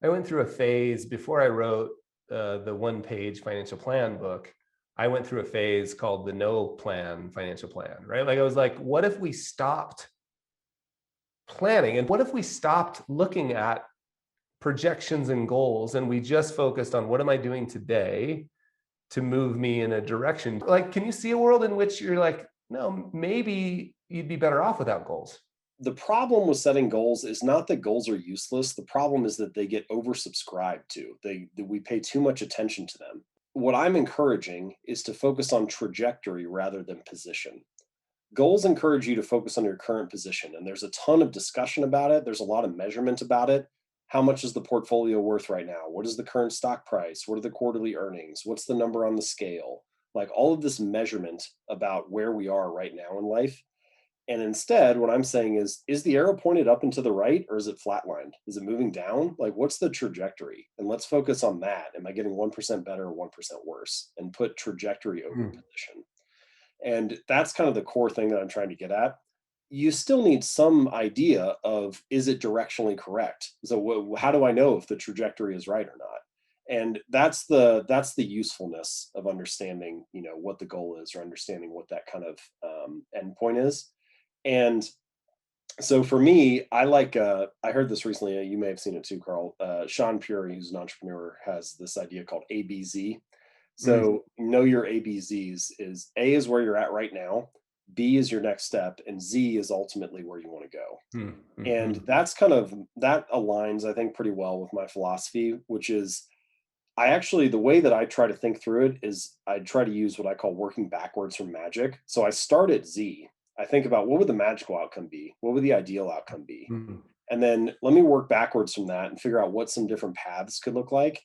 I went through a phase before I wrote the one-page financial plan book. I went through a phase called the no plan financial plan, right? Like I was like, what if we stopped planning? And what if we stopped looking at projections and goals and we just focused on what am I doing today to move me in a direction? Like, can you see a world in which you're like, no, maybe you'd be better off without goals? The problem with setting goals is not that goals are useless. The problem is that they get oversubscribed to. That we pay too much attention to them. What I'm encouraging is to focus on trajectory rather than position. Goals encourage you to focus on your current position, and there's a ton of discussion about it. There's a lot of measurement about it. How much is the portfolio worth right now? What is the current stock price? What are the quarterly earnings? What's the number on the scale? Like all of this measurement about where we are right now in life. And instead, what I'm saying is the arrow pointed up and to the right, or is it flatlined? Is it moving down? Like, what's the trajectory? And let's focus on that. Am I getting 1% better or 1% worse? And put trajectory over Hmm. position. And that's kind of the core thing that I'm trying to get at. You still need some idea of, is it directionally correct? So how do I know if the trajectory is right or not? And that's the usefulness of understanding, what the goal is, or understanding what that kind of endpoint is. And so for me, I heard this recently. You may have seen it too, Carl. Shaan Puri, who's an entrepreneur, has this idea called ABZ. Mm. So know your ABZs is A is where you're at right now, B is your next step, and Z is ultimately where you want to go. Mm. And Mhm. that aligns, I think, pretty well with my philosophy, which is the way that I try to think through it is I try to use what I call working backwards from magic. So I start at Z. I think about what would the magical outcome be? What would the ideal outcome be? Mm. And then let me work backwards from that and figure out what some different paths could look like.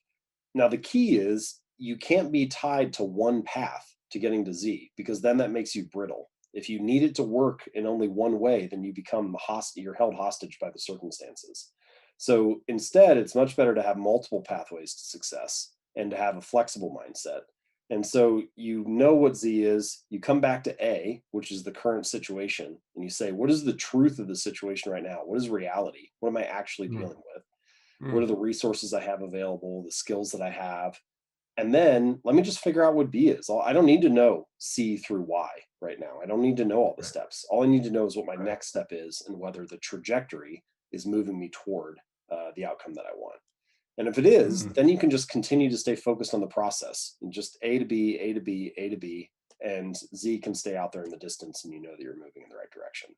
Now, the key is you can't be tied to one path to getting to Z, because then that makes you brittle. If you need it to work in only one way, then you become you're held hostage by the circumstances. So instead, it's much better to have multiple pathways to success and to have a flexible mindset. And so you know what Z is, you come back to A, which is the current situation, and you say, what is the truth of the situation right now? What is reality? What am I actually Mm. dealing with? What are Mm. the resources I have available, the skills that I have? And then let me just figure out what B is. I don't need to know C through Y right now. I don't need to know all the Right. steps. All I need to know is what my Right. next step is and whether the trajectory is moving me toward the outcome that I want. And if it is, Mm. then you can just continue to stay focused on the process and just A to B, A to B, A to B, and Z can stay out there in the distance and you know that you're moving in the right direction.